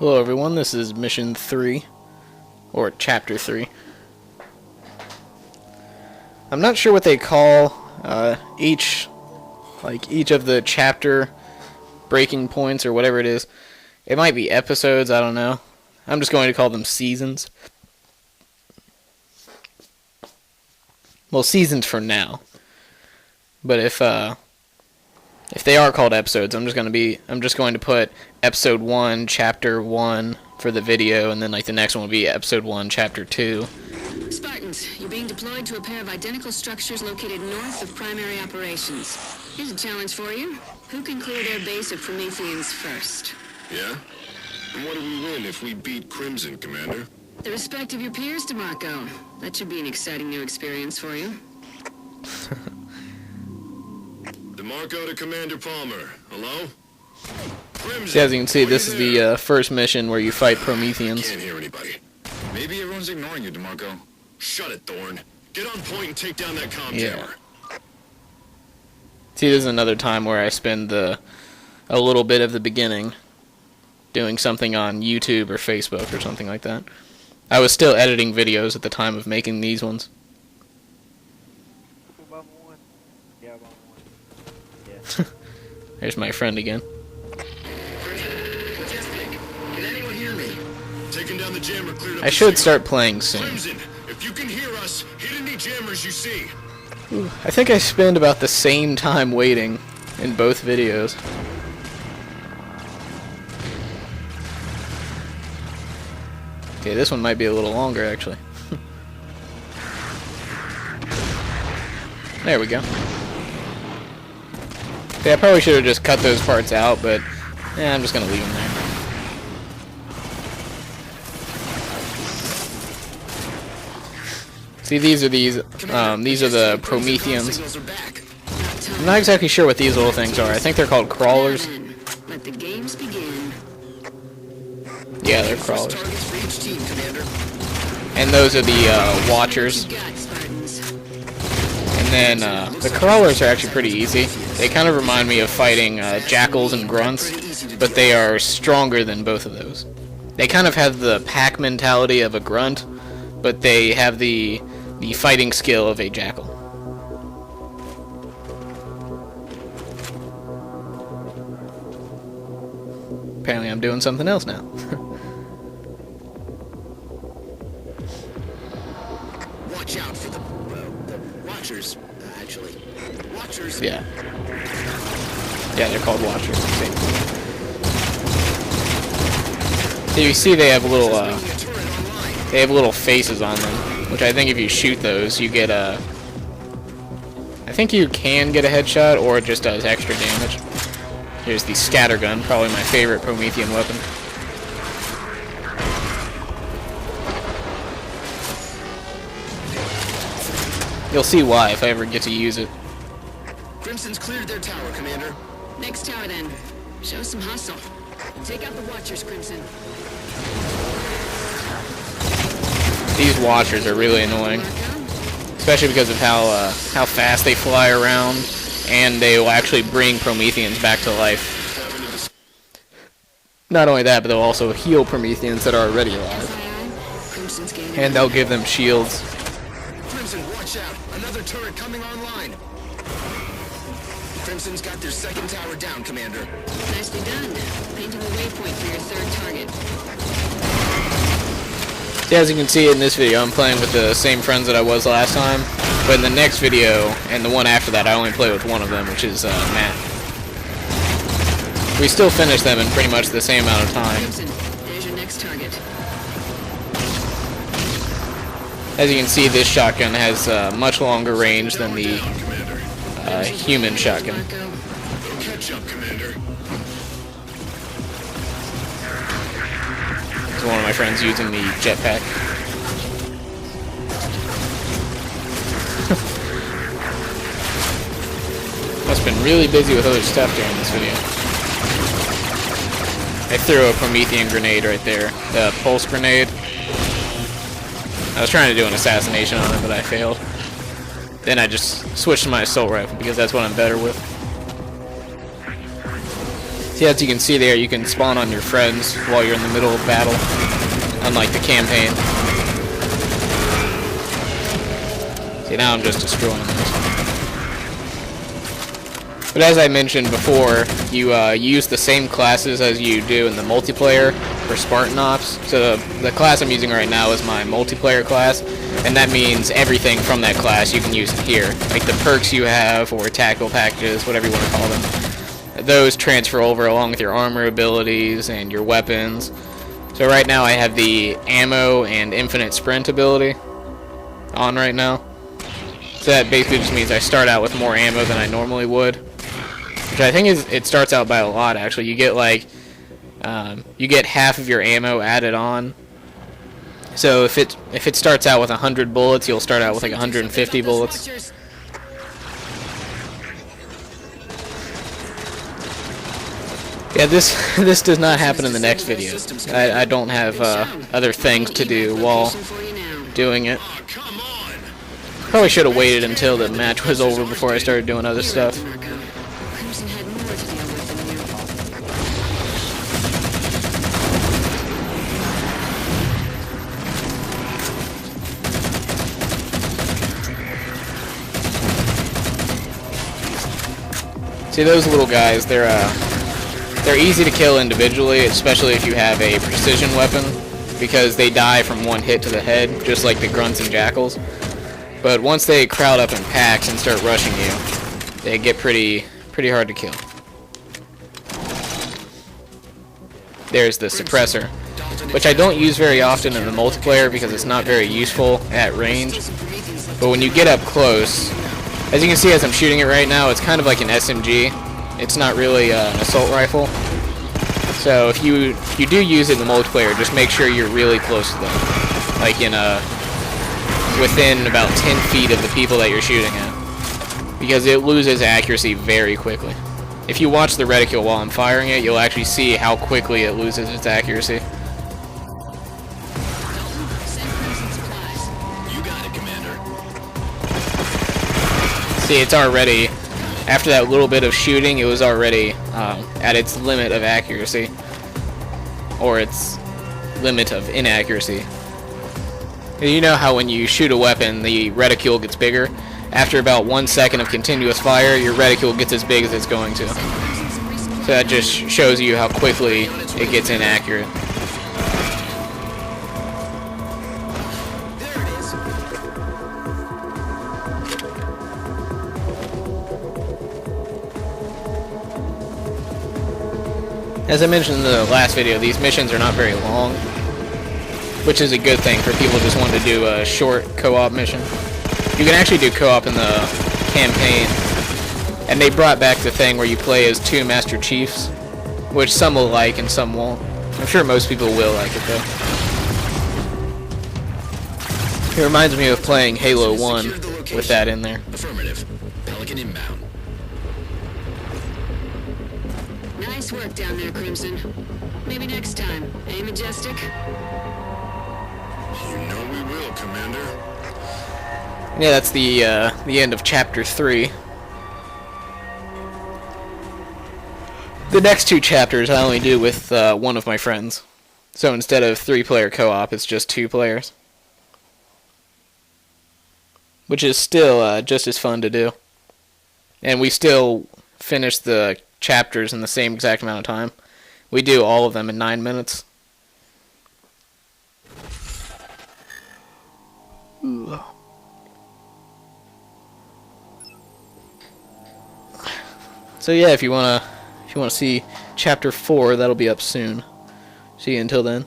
Hello everyone, this is Mission 3, or Chapter 3. I'm not sure what they call each of the chapter breaking points or whatever it is. It might be episodes, I don't know. I'm just going to call them seasons. Well, seasons for now. But if they are called episodes, I'm just going to put episode 1, chapter 1 for the video, and then like the next one will be episode 1, chapter 2. Spartans, you're being deployed to a pair of identical structures located north of primary operations. Here's a challenge for you. Who can clear their base of Prometheans first? Yeah? And what do we win if we beat Crimson, Commander? The respect of your peers, DeMarco. That should be an exciting new experience for you. DeMarco to Commander Palmer. Hello? Crimson, So as you can see, this is the first mission where you fight Prometheans. Can't hear anybody. Maybe everyone's ignoring you, DeMarco. Shut it, Thorn. Get on point and take down that comm tower. See, this is another time where I spend a little bit of the beginning doing something on YouTube or Facebook or something like that. I was still editing videos at the time of making these ones. There's my friend again. Can anyone hear me? Taking down the jammer cleared up. I should start playing soon. Crimson, if you can hear us, hit any jammers you see. I think I spend about the same time waiting in both videos. Okay, this one might be a little longer actually. There we go. Yeah, I probably should have just cut those parts out, but yeah, I'm just gonna leave them there. See, these are the Prometheans. I'm not exactly sure what these little things are. I think they're called crawlers. Let the games begin. Yeah, they're crawlers. And those are the Watchers. And then the crawlers are actually pretty easy. They kind of remind me of fighting jackals and grunts, but they are stronger than both of those. They kind of have the pack mentality of a grunt, but they have the fighting skill of a jackal. Apparently I'm doing something else now. Watch out for the Watchers, actually. Watchers. Yeah. Yeah, they're called Watchers. So you see they have little faces on them, which I think if you shoot those, you get I think you can get a headshot, or it just does extra damage. Here's the scattergun, probably my favorite Promethean weapon. You'll see why if I ever get to use it. Crimson's cleared their tower, Commander. Next tower then. Show some hustle. Take out the Watchers, Crimson. These Watchers are really annoying, especially because of how fast they fly around, and they will actually bring Prometheans back to life. Not only that, but they'll also heal Prometheans that are already alive, and they'll give them shields. Crimson, watch out! Another turret coming online. Crimson's got their second tower down, Commander. Nicely done. Painting a waypoint for your third target. As you can see in this video, I'm playing with the same friends that I was last time, but in the next video, and the one after that, I only play with one of them, which is Matt. We still finish them in pretty much the same amount of time. Crimson, there's your next target. As you can see, this shotgun has much longer range than the human shotgun. Catch up, Commander. One of my friends using the jetpack. Must have been really busy with other stuff during this video. I threw a Promethean grenade right there, the pulse grenade. I was trying to do an assassination on it, but I failed. Then I just switched to my assault rifle because that's what I'm better with. See, as you can see there, you can spawn on your friends while you're in the middle of battle, unlike the campaign. See, now I'm just destroying those. But as I mentioned before, you use the same classes as you do in the multiplayer for Spartan Ops. So the class I'm using right now is my multiplayer class, and that means everything from that class you can use in here. Like the perks you have, or tactical packages, whatever you want to call them. Those transfer over along with your armor abilities and your weapons. So right now I have the ammo and infinite sprint ability on right now. So that basically just means I start out with more ammo than I normally would. Which I think it starts out by a lot, actually. You get like, you get half of your ammo added on. So if it starts out with 100 bullets, you'll start out with like 150 bullets. Yeah, this does not happen in the next video. I don't have other things to do while doing it. Probably should have waited until the match was over before I started doing other stuff. See, those little guys, they're easy to kill individually, especially if you have a precision weapon, because they die from one hit to the head, just like the grunts and jackals. But once they crowd up in packs and start rushing you, they get pretty hard to kill. There's the suppressor, which I don't use very often in the multiplayer because it's not very useful at range. But when you get up close, as you can see as I'm shooting it right now, it's kind of like an SMG. It's not really an assault rifle. So if you do use it in the multiplayer, just make sure you're really close to them. Like within about 10 feet of the people that you're shooting at. Because it loses accuracy very quickly. If you watch the reticule while I'm firing it, you'll actually see how quickly it loses its accuracy. See, it's already, after that little bit of shooting, it was already at its limit of accuracy. Or its limit of inaccuracy. You know how when you shoot a weapon, the reticule gets bigger? After about 1 second of continuous fire, your reticule gets as big as it's going to. So that just shows you how quickly it gets inaccurate. As I mentioned in the last video, these missions are not very long, which is a good thing for people just wanting to do a short co-op mission. You can actually do co-op in the campaign, and they brought back the thing where you play as 2 Master Chiefs, which some will like and some won't. I'm sure most people will like it though. It reminds me of playing Halo 1 with that in there. Affirmative. Pelican inbound. Nice work down there, Crimson. Maybe next time, eh, Majestic? You know we will, Commander. Yeah, that's the end of Chapter 3. The next 2 chapters I only do with one of my friends. So instead of 3-player co-op, it's just 2 players. Which is still just as fun to do. And we still finish the chapters in the same exact amount of time. We do all of them in 9 minutes. Ooh. So yeah, if you wanna see Chapter 4, that'll be up soon. See you until then.